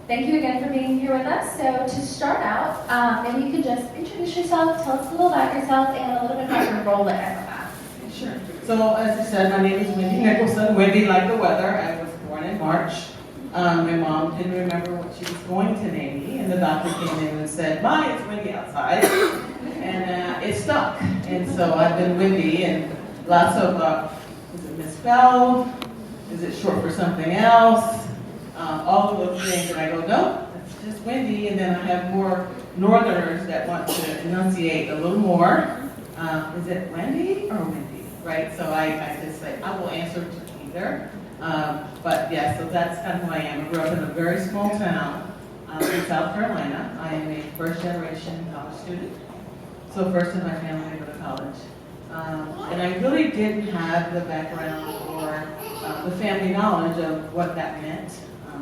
Thank you again for being here with us. So to start out, maybe you could just introduce yourself, tell us a little about yourself, and a little bit about your role at Equifax. Sure. So as I said, my name is Wendy Nicholson, Wendy like the weather. I was born in March. My mom didn't remember what she was going to name me, and the doctor came in and said, "Bye, it's windy outside," and it stuck. And so I've been Wendy, and lots of, is it misspelled? Is it short for something else? All of those things, and I go, no, it's just Wendy. And then I have more Northerners that want to enunciate a little more. Is it Wendy or Wendy, right? So I just say, I will answer to either. But yeah, so that's kind of who I am. I grew up in a very small town in South Carolina. I am a first generation college student. So first in my family to go to college. And I really didn't have the background or the family knowledge of what that meant,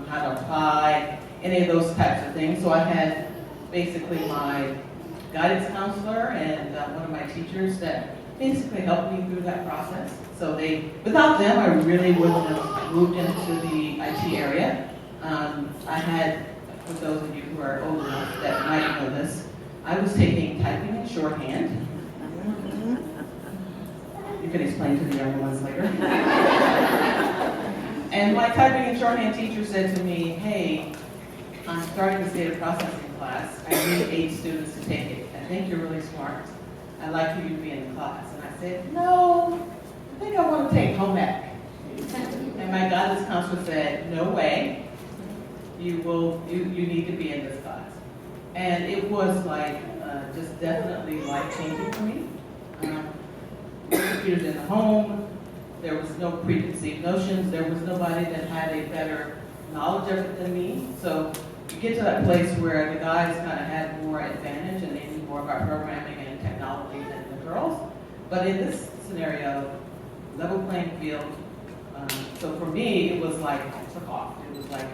how to apply, any of those types of things. So I had basically my guidance counselor and one of my teachers that basically helped me through that process. So without them, I really wouldn't have moved into the IT area. I had, for those of you who are old enough that might know this, I was taking typing and shorthand. You can explain to the younger ones later. And my typing and shorthand teacher said to me, "Hey, I'm starting this data processing class. I need 8 students to take it. I think you're really smart. I'd like for you to be in the class." And I said, "No, I think I want to take home ec." And my guidance counselor said, "No way. You need to be in this class." And it was like just definitely life-changing for me. Computers in the home, there was no preconceived notions, there was nobody that had a better knowledge of it than me. So you get to that place where the guys kind of had more advantage and they knew more about programming and technology than the girls. But in this scenario, level playing field, so for me, it was like, it took off. It was like,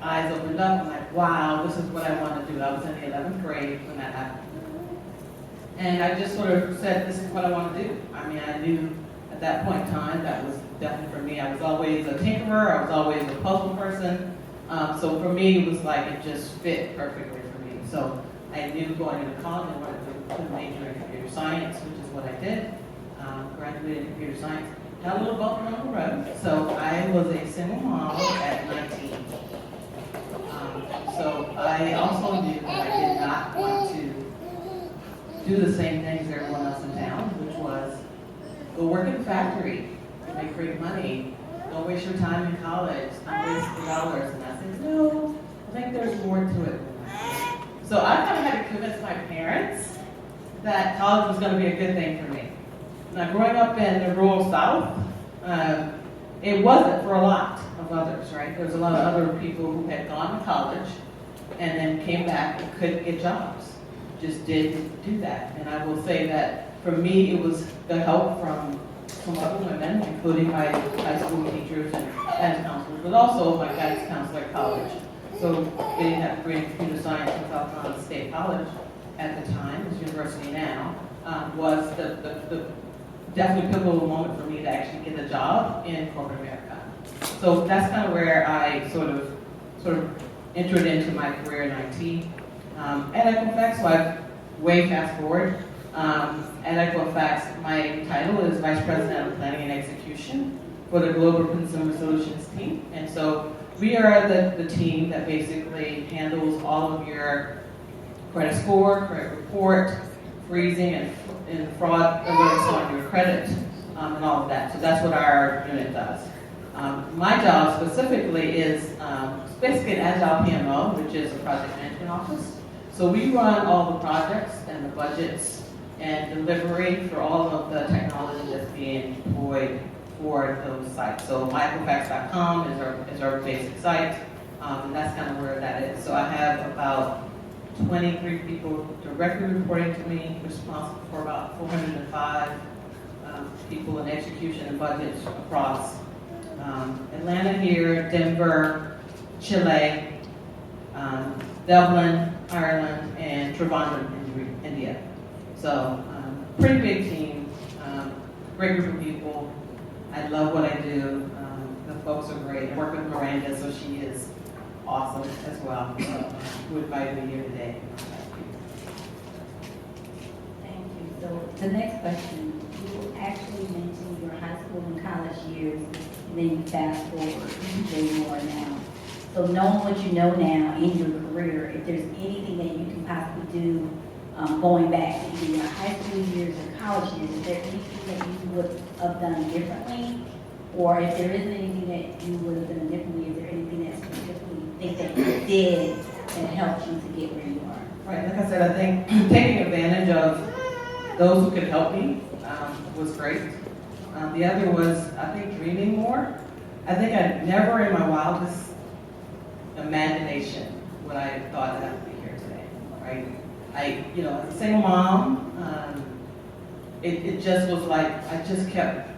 eyes opened up, I'm like, wow, this is what I want to do. I was in the 11th grade when that happened. And I just sort of said, this is what I want to do. I mean, I knew at that point in time that was definitely for me. I was always a tinkerer. I was always a puzzle person. So for me, it was like it just fit perfectly for me. So I knew going into college I wanted to major in computer science, which is what I did. Graduated in computer science. Had a little bump along the road. So I was a single mom at 19. So I also knew that I did not want to do the same things everyone else in town, which was go work in a factory, make great money, don't waste your time in college, don't waste the dollars. And I said, no, I think there's more to it than that. So I kind of had to convince my parents that college was going to be a good thing for me. Now, growing up in the rural South, it wasn't for a lot of others, right? There was a lot of other people who had gone to college and then came back and couldn't get jobs. Just didn't do that. And I will say that for me, it was the help from some other women, including my high school teachers and guidance counselors, but also my guidance counselor at college. So they didn't have a degree in computer science from South Carolina State College at the time, it's university now, was the definitely pivotal moment for me to actually get a job in corporate America. So that's kind of where I sort of entered into my career in IT. At Equifax, so I way fast forward. At Equifax, my title is Vice President of Planning and Execution for the Global Consumer Solutions team. And so we are the team that basically handles all of your credit score, credit report, freezing and fraud alerts on your credit, and all of that. So that's what our unit does. My job specifically is basically an Agile PMO, which is a project management office. So we run all the projects and the budgets and delivery for all of the technology that's being deployed for those sites. So myequifax.com is our basic site, and that's kind of where that is. So I have about 23 people directly reporting to me, responsible for about 405 people in execution and budgets across Atlanta here, Denver, Chile, Dublin, Ireland, and Trivandrum in India. So pretty big team, great group of people. I love what I do. The folks are great. I work with Miranda, so she is awesome as well, who invited me here today. Thank you. So the next question, you actually mentioned your high school and college years, and then you fast forward to where you are now. So knowing what you know now in your career, if there's anything that you can possibly do going back to either your high school years or college years, is there anything that you would have done differently? Or if there isn't anything that you would have done differently, is there anything that specifically you think that you did that helped you to get where you are? Right, like I said, I think taking advantage of those who could help me was great. The other was, I think, dreaming more. I think I never in my wildest imagination would I have thought that I would be here today, right? As a single mom, it just was like, I just kept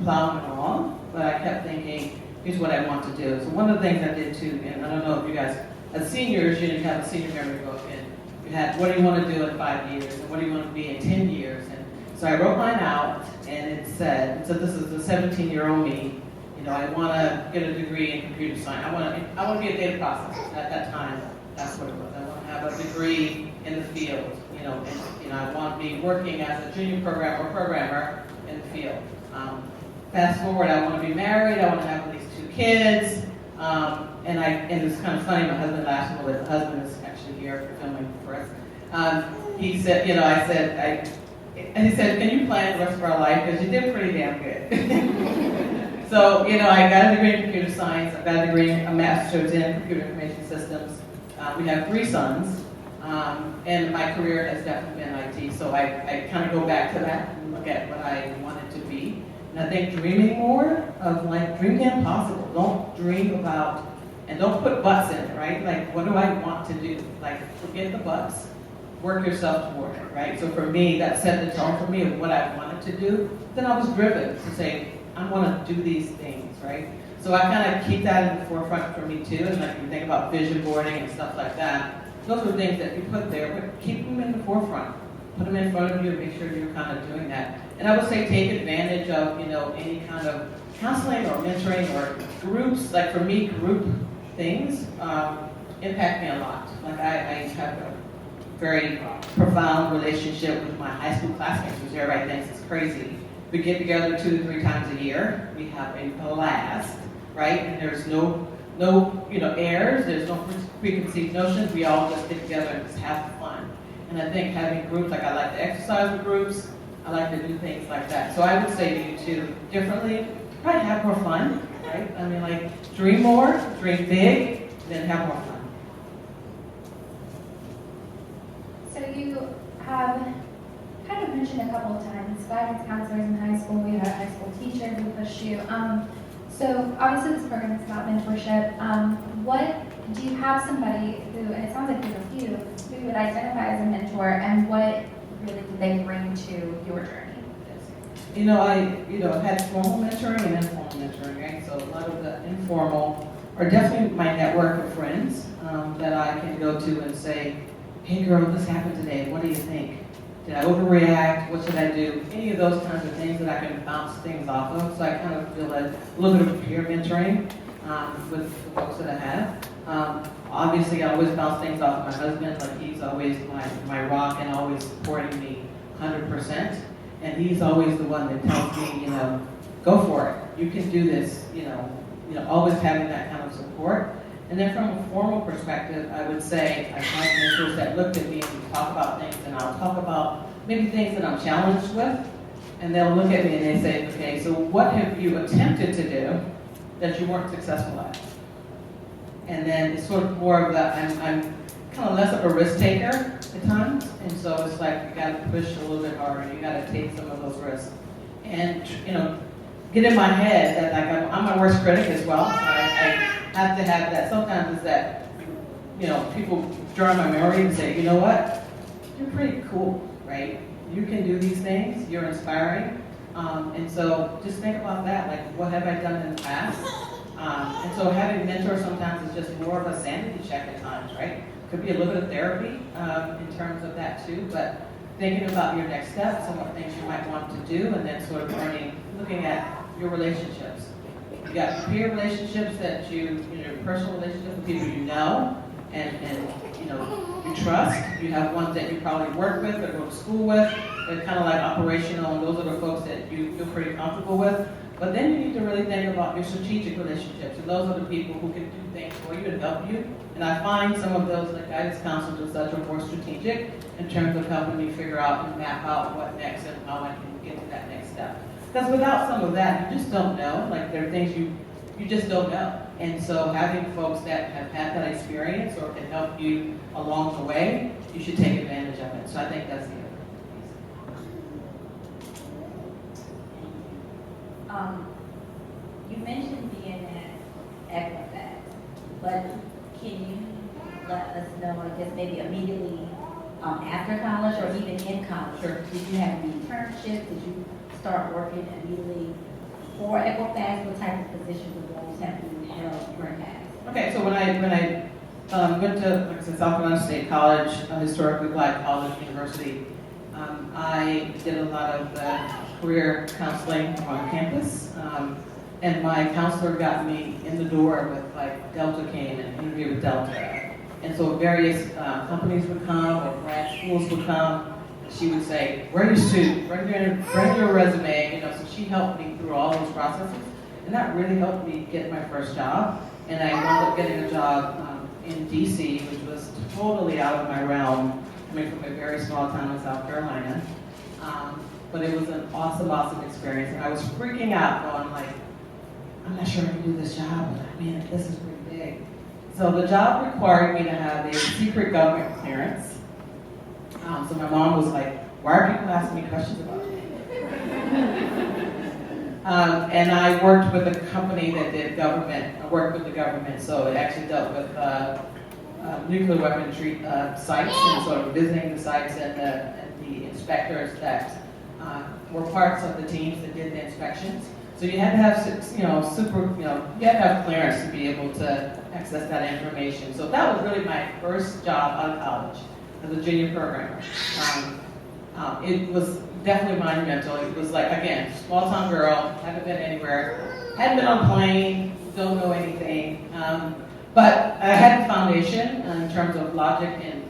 plowing along, but I kept thinking, here's what I want to do. So one of the things I did too, and I don't know if you guys, as seniors, you didn't have a senior memory book, and you had, what do you want to do in 5 years, and what do you want to be in 10 years? And so I wrote mine out, and it said, so this is the 17-year-old me, I want to get a degree in computer science. I want to be a data processor. At that time, that's what it was. I want to have a degree in the field, and I want to be working as a junior programmer in the field. Fast forward, I want to be married. I want to have at least 2 kids. And it's kind of funny. My husband laughs a little bit. The husband is actually here filming for us. He said, and he said, can you plan the rest of our life? Because you did pretty damn good. So, I got a degree in computer science. I got a master's in computer information systems. We have 3 sons. And my career has definitely been IT. So I kind of go back to that and look at what I wanted to be. And I think dreaming more of dream the impossible. Don't dream about, and don't put buts in it, right? Like, what do I want to do? Forget the buts. Work yourself toward it, right? So for me, that set the tone for me of what I wanted to do. Then I was driven to say, I want to do these things, right? So I kind of keep that in the forefront for me too. And you think about vision boarding and stuff like that. Those are things that you put there, but keep them in the forefront. Put them in front of you and make sure you're kind of doing that. And I would say take advantage of, any kind of counseling or mentoring or groups. Like for me, group things impact me a lot. I have a very profound relationship with my high school classmates, which everybody thinks is crazy. We get together 2 to 3 times a year. We have a blast, right? And there's no airs. There's no preconceived notions. We all just get together and just have fun. And I think having groups, I like to exercise with groups. I like to do things like that. So I would say to you too, differently, probably have more fun, right? Dream more, dream big, then have more fun. So you have kind of mentioned a couple of times guidance counselors in high school. You had a high school teacher who pushed you. So obviously this program is about mentorship. What do you have somebody who, and it sounds like there's a few, who would identify as a mentor, and what really did they bring to your journey? I had formal mentoring and informal mentoring, right? So a lot of the informal are definitely my network of friends that I can go to and say, hey girl, this happened today. What do you think? Did I overreact? What should I do? Any of those kinds of things that I can bounce things off of. So I kind of feel a little bit of peer mentoring with the folks that I have. Obviously, I always bounce things off of my husband. He's always my rock and always supporting me 100%. And he's always the one that tells me, go for it. You can do this. Always having that kind of support. And then from a formal perspective, I would say I have mentors that looked at me and we talk about things, and I'll talk about maybe things that I'm challenged with, and they'll look at me and they say, okay, so what have you attempted to do that you weren't successful at? And then it's sort of more of that, I'm kind of less of a risk taker at times, and so it's like you got to push a little bit harder, you got to take some of those risks. And, get in my head that I'm my worst critic as well, so I have to have that. Sometimes it's that, people draw my memory and say, you know what, you're pretty cool, right? You can do these things, you're inspiring. And so just think about that, what have I done in the past? And so having mentors sometimes is just more of a sanity check at times, right? Could be a little bit of therapy in terms of that too, but thinking about your next steps and what things you might want to do, and then sort of looking at your relationships. You got peer relationships that your personal relationships with people you know, and you know, you trust. You have ones that you probably work with or go to school with. They're kind of like operational, and those are the folks that you feel pretty comfortable with. But then you need to really think about your strategic relationships, and those are the people who can do things for you and help you. And I find some of those, like guidance counselors and such, are more strategic in terms of helping me figure out and map out what next and how I can get to that next step. Because without some of that, you just don't know. Like, there are things you just don't know. And so having folks that have had that experience or can help you along the way, you should take advantage of it. So I think that's the other piece. You mentioned being at Equifax, but can you let us know, I guess maybe immediately after college or even in college? Sure. Did you have any internships? Did you start working immediately for Equifax? What type of positions or roles have you held perhaps? Okay, so when I went to, like I said, South Carolina State College, a historically black college university, I did a lot of career counseling on campus. And my counselor got me in the door with, like, Delta came and interviewed with Delta. And so various companies would come or grad schools would come. She would say, bring your suit, bring your resume, you know, so she helped me through all those processes. And that really helped me get my first job. And I wound up getting a job in DC, which was totally out of my realm, coming from a very small town in South Carolina. But it was an awesome experience. And I was freaking out, going like, I'm not sure I can do this job, but man, this is pretty big. So the job required me to have a secret government clearance. So my mom was like, why are people asking me questions about me? And I worked with a company that did government, I worked with the government, so it actually dealt with nuclear weaponry sites and sort of visiting the sites and the inspectors that were parts of the teams that did the inspections. So you had to have, you had to have clearance to be able to access that information. So that was really my first job out of college as a junior programmer. It was definitely monumental. It was like, again, small town girl, haven't been anywhere, hadn't been on a plane, don't know anything. But I had the foundation in terms of logic and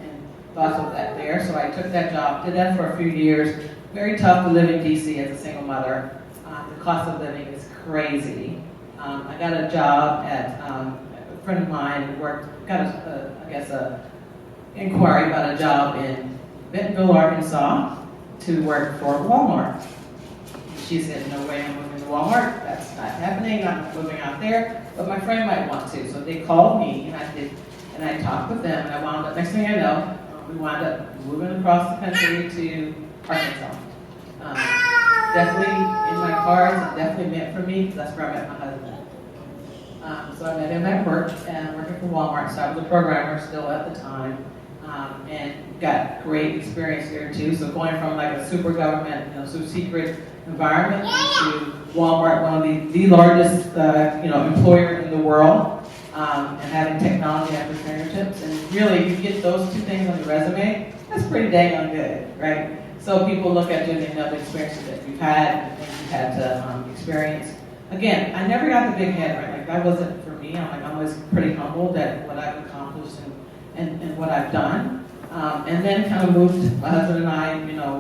thoughts of that there. So I took that job, did that for a few years. Very tough to live in DC as a single mother. The cost of living is crazy. I got a job at a friend of mine who got a inquiry about a job in Bentonville, Arkansas, to work for Walmart. She said, no way I'm moving to Walmart. That's not happening. I'm not moving out there. But my friend might want to. So they called me, and I did, and I talked with them, and I wound up, next thing I know, we wound up moving across the country to Arkansas. Definitely in my cards, it definitely meant for me, because that's where I met my husband. So I met him at work, and working for Walmart, so I was a programmer still at the time, and got great experience here too. So going from like a super government, super secret environment to Walmart, one of the largest, employer in the world, and having technology at your fingertips. And really, you get those two things on your resume, that's pretty dang on good, right? So people look at you and they know the experiences that you've had and the things you've had to experience. Again, I never got the big head, right? Like that wasn't for me. I'm always pretty humbled at what I've accomplished and what I've done. And then kind of moved, my husband and I,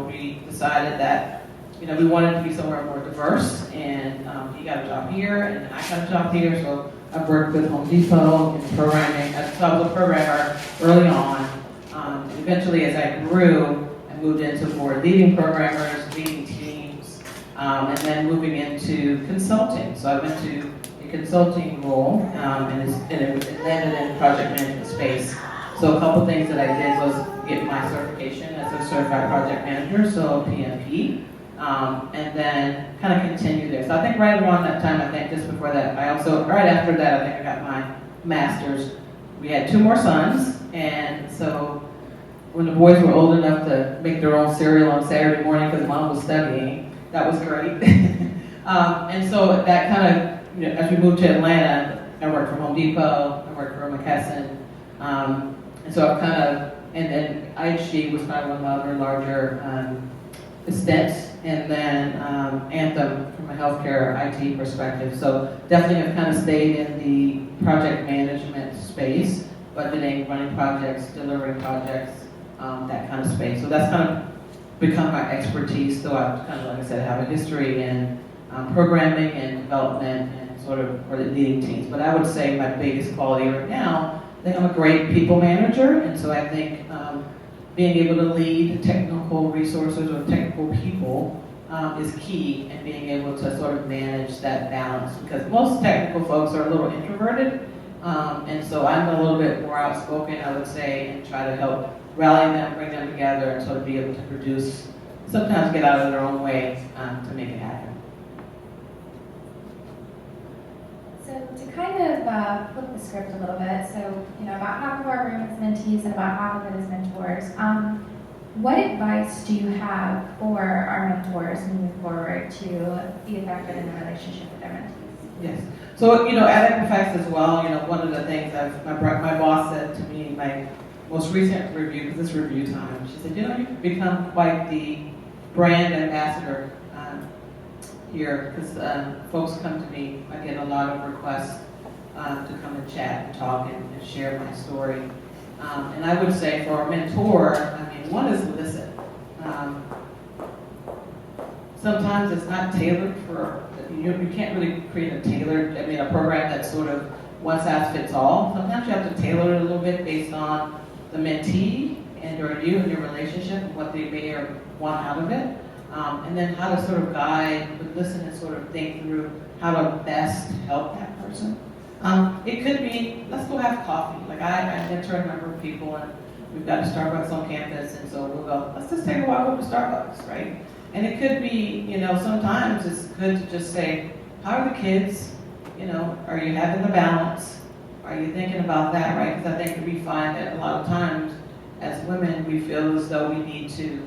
we decided that, we wanted to be somewhere more diverse, and he got a job here, and I got a job here, so I've worked with Home Depot in programming. So I was a programmer early on. And eventually, as I grew, I moved into more leading programmers, leading teams, and then moving into consulting. So I went to a consulting role, and it landed in project management space. So a couple things that I did was get my certification as a certified project manager, so PMP, and then kind of continue there. So I think right around that time, just before that, right after that, I think I got my master's. We had 2 more sons, and so when the boys were old enough to make their own cereal on Saturday morning because mom was studying, that was great. And so that kind of, as we moved to Atlanta, I worked for Home Depot, I worked for McKesson, and so I've and then IHG was kind of one of my other larger stints, and then Anthem from a healthcare IT perspective. So definitely have kind of stayed in the project management space, but budgeting, running projects, delivering projects, that kind of space. So that's kind of become my expertise, though I kind of, like I said, have a history in programming and development and sort of or leading teams. But I would say my biggest quality right now, I think I'm a great people manager, and so I think being able to lead technical resources or technical people is key, and being able to sort of manage that balance, because most technical folks are a little introverted, and so I'm a little bit more outspoken, I would say, and try to help rally them, bring them together, and sort of be able to produce, sometimes get out of their own way to make it happen. So to kind of flip the script a little bit, so about half of our room is mentees and about half of it is mentors. What advice do you have for our mentors moving forward to be effective in the relationship with their mentees? Yes. So at Equifax as well, one of the things my boss said to me in my most recent review, because it's review time, she said, you've become quite the brand ambassador here, because folks come to me. I get a lot of requests to come and chat and talk and share my story. And I would say for a mentor, one is listen. Sometimes it's not tailored for, you can't really create a program that's sort of one size fits all. Sometimes you have to tailor it a little bit based on the mentee or you and your relationship and what they may or want out of it. And then how to sort of guide, but listen and sort of think through how to best help that person. It could be, let's go have coffee. Like I mentor a number of people, and we've got a Starbucks on campus, and so we'll go, let's just take a walk over to Starbucks, right? And it could be, sometimes it's good to just say, how are the kids? Are you having the balance? Are you thinking about that, right? Because I think we find that a lot of times as women, we feel as though we need to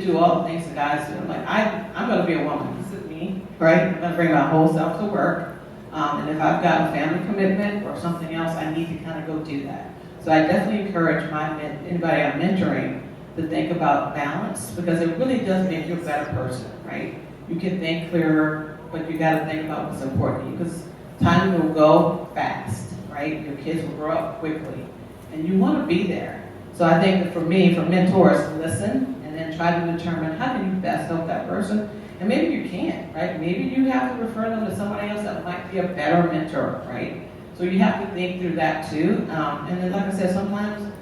do all the things the guys do. Like, I'm going to be a woman. This is me, right? I'm going to bring my whole self to work. And if I've got a family commitment or something else, I need to kind of go do that. So I definitely encourage anybody I'm mentoring to think about balance, because it really does make you a better person, right? You can think clearer, but you got to think about what's important to you, because time will go fast, right? Your kids will grow up quickly, and you want to be there. So I think that for me, for mentors, listen, and then try to determine how can you best help that person. And maybe you can't, right? Maybe you have to refer them to somebody else that might be a better mentor, right? So you have to think through that too. And then, like I said, sometimes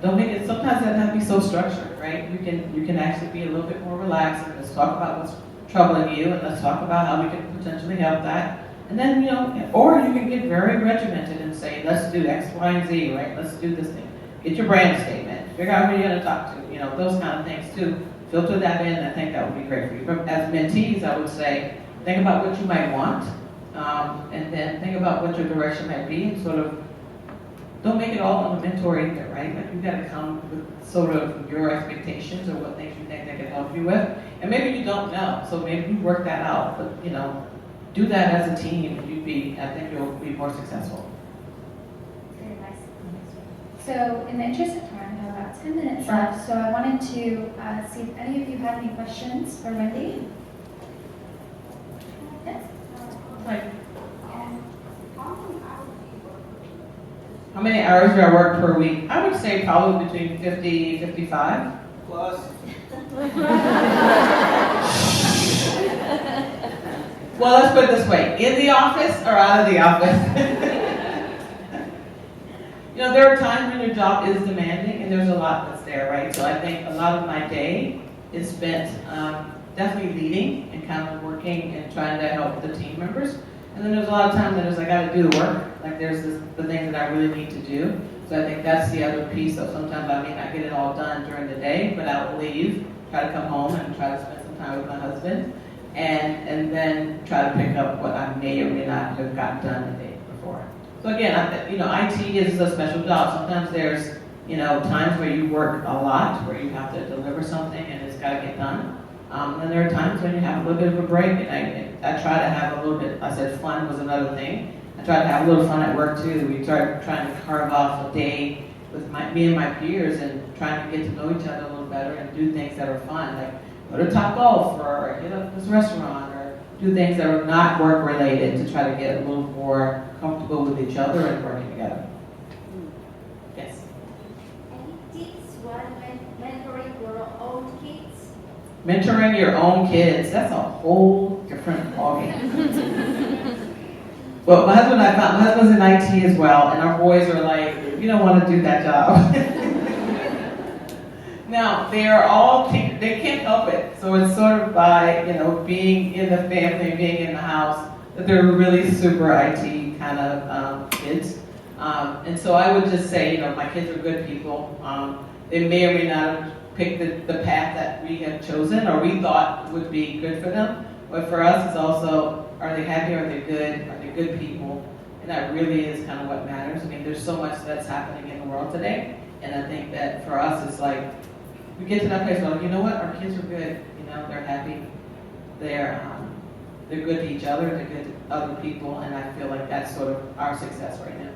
it doesn't have to be so structured, right? You can actually be a little bit more relaxed, and let's talk about what's troubling you, and let's talk about how we can potentially help that. And then, or you can get very regimented and say, let's do X, Y, and Z, right? Let's do this thing. Get your brand statement. Figure out who you're going to talk to. Those kind of things too. Filter that in, and I think that would be great for you. As mentees, I would say, think about what you might want, and then think about what your direction might be, and sort of don't make it all on the mentor either, right? Like, you've got to come with sort of your expectations or what things you think they can help you with. And maybe you don't know, so maybe you work that out, but do that as a team, and I think you'll be more successful. Very nice. So in the interest of time, we have about 10 minutes left, so I wanted to see if any of you had any questions for Wendy. Yes? How many hours do I work per week? I would say probably between 50, 55. Plus. Well, let's put it this way. In the office or out of the office? There are times when your job is demanding, and there's a lot that's there, right? So I think a lot of my day is spent definitely leading and kind of working and trying to help the team members. And then there's a lot of times that I got to do the work. Like, there's the things that I really need to do. So I think that's the other piece of sometimes I may not get it all done during the day, but I will leave, try to come home and try to spend some time with my husband, and then try to pick up what I may or may not have gotten done the day before. So again, IT is a special job. Sometimes there's, times where you work a lot, where you have to deliver something and it's got to get done. And there are times when you have a little bit of a break, and I try to have a little bit, I said fun was another thing. I try to have a little fun at work too. We started trying to carve off a day with me and my peers and trying to get to know each other a little better and do things that are fun, like go to Top Golf or hit up this restaurant or do things that are not work related to try to get a little more comfortable with each other and working together. mentoring your own kids, that's a whole different ballgame. But my husband's in IT as well, and our boys are like, we don't want to do that job. Now, they can't help it. So it's sort of by, being in the family, being in the house, that they're really super IT kind of kids. And so I would just say, my kids are good people. They may or may not have picked the path that we have chosen or we thought would be good for them. But for us, it's also, are they happy? Are they good? Are they good people? And that really is kind of what matters. I mean, there's so much that's happening in the world today. And I think that for us, it's like, we get to that place where, you know what, our kids are good. They're happy. They're good to each other. They're good to other people. And I feel like that's sort of our success right now.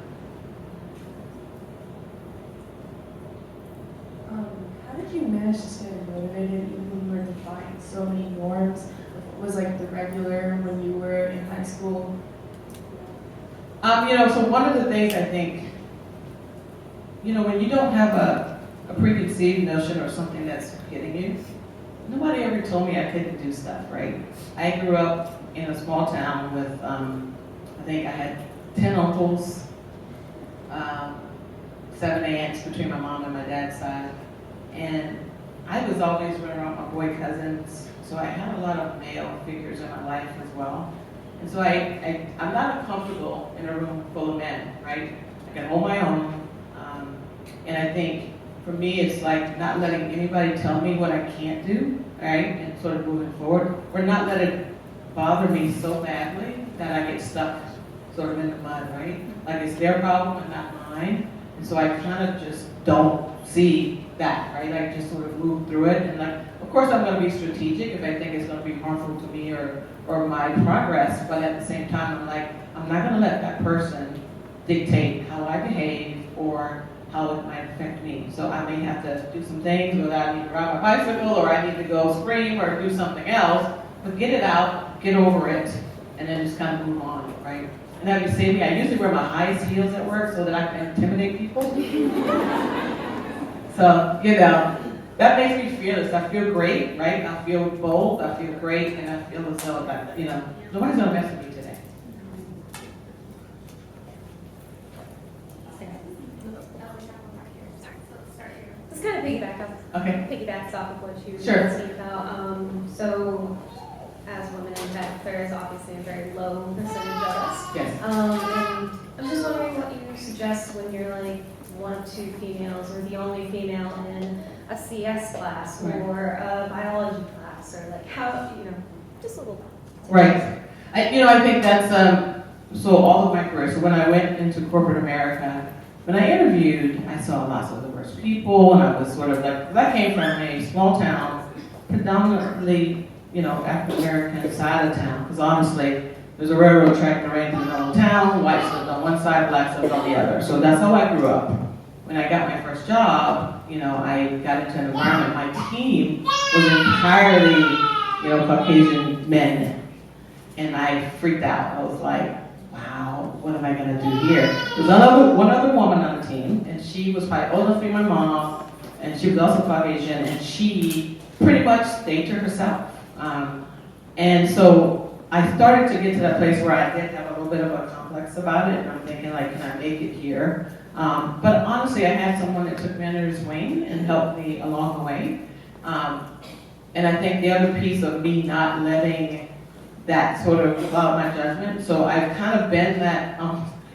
How did you manage to stay motivated even when you were defying so many norms? What was like the regular when you were in high school? So one of the things I think, when you don't have a preconceived notion or something that's hitting you, nobody ever told me I couldn't do stuff, right? I grew up in a small town with, I think I had 10 uncles, 7 aunts between my mom and my dad's side. And I was always running around with my boy cousins, so I had a lot of male figures in my life as well. And so I'm not comfortable in a room full of men, right? I can hold my own. And I think for me, it's like not letting anybody tell me what I can't do, right? And sort of moving forward, or not let it bother me so badly that I get stuck sort of in the mud, right? Like it's their problem and not mine. And so I kind of just don't see that, right? I just sort of move through it. And like, of course I'm going to be strategic if I think it's going to be harmful to me or my progress. But at the same time, I'm like, I'm not going to let that person dictate how I behave or how it might affect me. So I may have to do some things, whether I need to ride my bicycle or I need to go scream or do something else, but get it out, get over it, and then just kind of move on, right? And have you seen me? I usually wear my highest heels at work so that I can intimidate people. So, that makes me fearless. I feel great, right? I feel bold, I feel great, and I feel as though that, nobody's gonna mess with me today. Just kind of piggybacks off of what you were Sure. asking about. So, as women in tech, there is obviously a very low percentage of us. Yes. And I'm just wondering what you suggest when you're like one of two females or the only female in a CS class Right. or a biology class or like how, just a little. Right. I think that's, so all of my career, so when I went into corporate America, when I interviewed, I saw lots of diverse people, and I was sort of like, because I came from a small town, predominantly, African American side of town, because honestly, there's a railroad track that ran through the whole town, whites lived on one side, blacks lived on the other. So that's how I grew up. When I got my first job, I got into an environment, my team was entirely, Caucasian men, and I freaked out. I was like, wow, what am I going to do here? There was one other woman on the team, and she was probably old enough to be my mom, and she was also Caucasian, and she pretty much stayed to herself. And so I started to get to that place where I did have a little bit of a complex about it, and I'm thinking, like, can I make it here? But honestly, I had someone that took me under his wing and helped me along the way. And I think the other piece of me not letting that sort of cloud my judgment. So I've kind of been that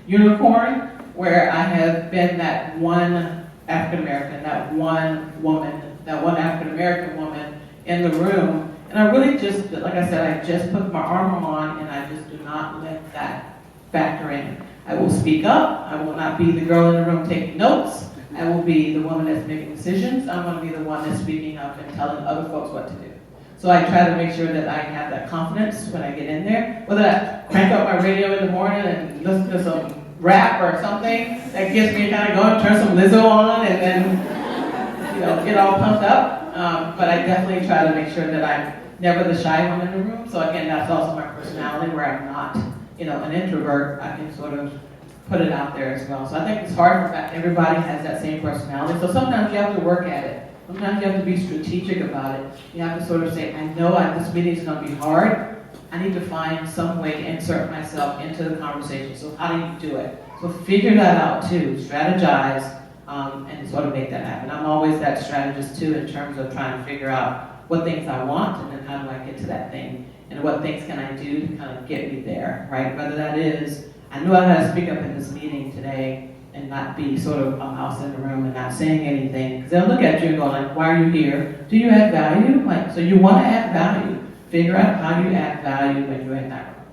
unicorn where I have been that one African American, that one woman, that one African American woman in the room. And I really just, like I said, I just put my armor on and I just do not let that factor in. I will speak up. I will not be the girl in the room taking notes. I will be the woman that's making decisions. I'm going to be the one that's speaking up and telling other folks what to do. So I try to make sure that I have that confidence when I get in there. Whether I crank up my radio in the morning and listen to some rap or something that gets me kind of going, turn some Lizzo on and then, get all pumped up. But I definitely try to make sure that I'm never the shy one in the room. So again, that's also my personality where I'm not, an introvert. I can sort of put it out there as well. So I think it's hard for everybody has that same personality. So sometimes you have to work at it. Sometimes you have to be strategic about it. You have to sort of say, I know this meeting is going to be hard. I need to find some way to insert myself into the conversation. So how do you do it? So figure that out too. Strategize and sort of make that happen. I'm always that strategist too in terms of trying to figure out what things I want and then how do I get to that thing and what things can I do to kind of get me there, right? Whether that is, I knew I had to speak up in this meeting today and not be sort of a mouse in the room and not saying anything. Because they'll look at you and go like, why are you here? Do you add value? Like, so you want to add value. Figure out how you add value when you're in that room.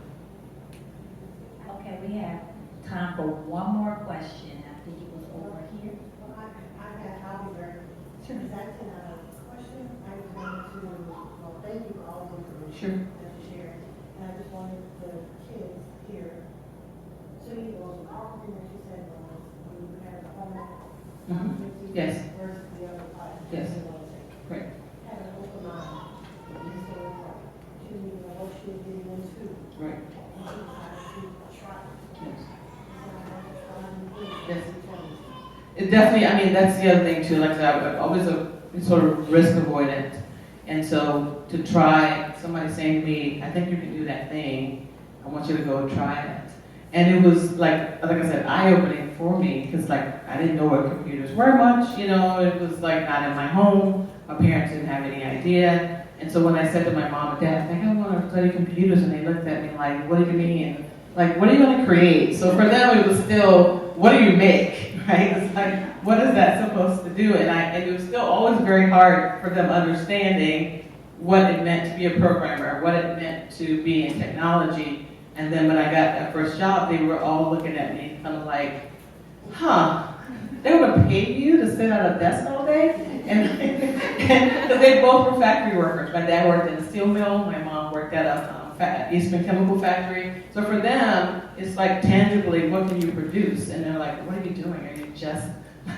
Okay, we have time for one more question. I think it was over here. Well, I'll be very, because that's a question I just wanted to, well, thank you for all the information that you shared. And I just wanted the kids here, so you know, the powerful thing that you said was, when you had a home, Yes. versus the other part. Yes. Great. Have an open mind. And so, she knew what she was getting into. Right. And she decided to try. Yes. Yes. Yes. It definitely, I mean, that's the other thing too, like I said, I'm always a sort of risk avoidant. And so to try, somebody saying to me, I think you can do that thing, I want you to go try it. And it was like I said, eye-opening for me, because like I didn't know what computers were much, you know, it was like not in my home, my parents didn't have any idea. And so when I said to my mom and dad, I think I want to study computers, and they looked at me like, what do you mean? Like, what are you going to create? So for them, it was still, what do you make, right? It's like, what is that supposed to do? And it was still always very hard for them understanding what it meant to be a programmer, what it meant to be in technology. And then when I got that first job, they were all looking at me kind of like, huh, they would have paid you to sit at a desk all day? And because they both were factory workers. My dad worked in a steel mill, my mom worked at a Eastman chemical factory. So for them, it's like tangibly, what can you produce? And they're like, what are you doing? Are you just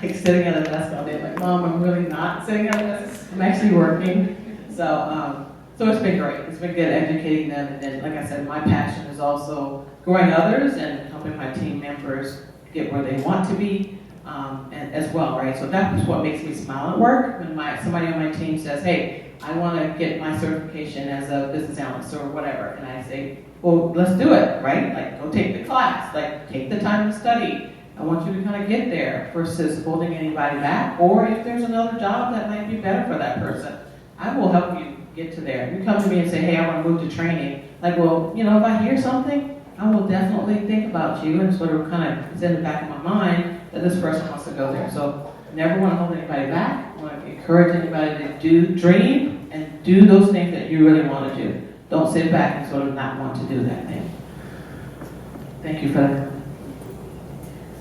like sitting at a desk all day? Like, Mom, I'm really not sitting at a desk. I'm actually working. So it's been great. It's been good educating them. And then, like I said, my passion is also growing others and helping my team members get where they want to be and as well, right? So that's what makes me smile at work when somebody on my team says, hey, I want to get my certification as a business analyst or whatever. And I say, well, let's do it, right? Like, go take the class. Like, take the time to study. I want you to kind of get there versus holding anybody back. Or if there's another job that might be better for that person, I will help you get to there. You come to me and say, hey, I want to move to training. Like, well, you know, if I hear something, I will definitely think about you and sort of kind of, it's in the back of my mind that this person wants to go there. So never want to hold anybody back. I want to encourage anybody to dream and do those things that you really want to do. Don't sit back and sort of not want to do that thing. Thank you for that.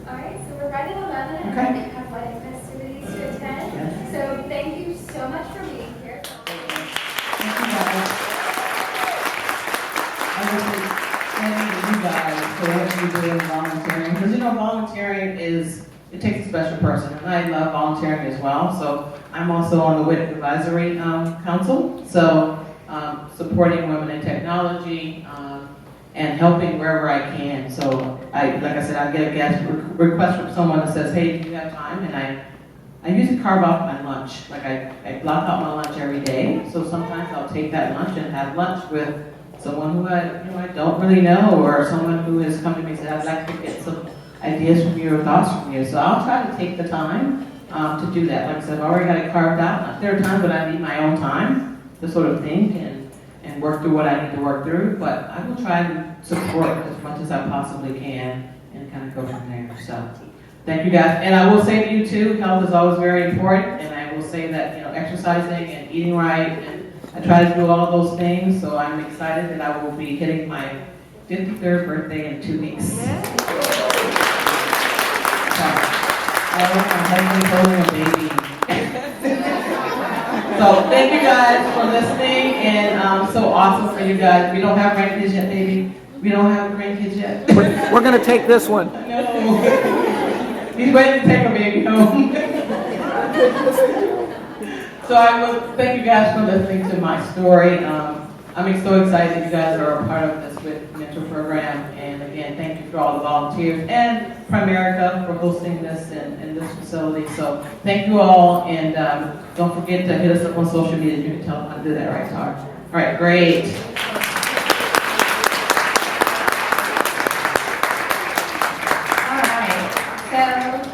All right, so we're right at 11 and Okay. we have wedding festivities to attend. Yes. So thank you so much for being here. Thank you, guys. I would say thank you guys for what you do in volunteering. Because, you know, volunteering it takes a special person. And I love volunteering as well. So I'm also on the WIT Advisory Council. So supporting women in technology and helping wherever I can. So like I said, I get a guest request from someone that says, hey, do you have time? And I usually carve off my lunch. Like I block out my lunch every day. So sometimes I'll take that lunch and have lunch with someone who I don't really know, or someone who has come to me and said, I'd like to get some ideas from you or thoughts from you. So I'll try to take the time to do that. Like I said, I've already got it carved out. There are times that I need my own time to sort of think and work through what I need to work through, but I will try to support as much as I possibly can and kind of go from there. So thank you guys. And I will say to you too, health is always very important, and I will say that, you know, exercising and eating right, and I try to do all those things, so I'm excited that I will be hitting my 53rd birthday in 2 weeks. My husband's holding a baby. So thank you guys for listening, and so awesome for you guys. We don't have grandkids yet, baby. We don't have grandkids yet. We're going to take this one. No. He's waiting to take a baby home. So I will thank you guys for listening to my story. I'm so excited that you guys are a part of this WIT mentor program, and again, thank you for all the volunteers and Primerica for hosting this in this facility. So thank you all, and don't forget to hit us up on social media. You can tell them how to do that, right, Tar? All right, great.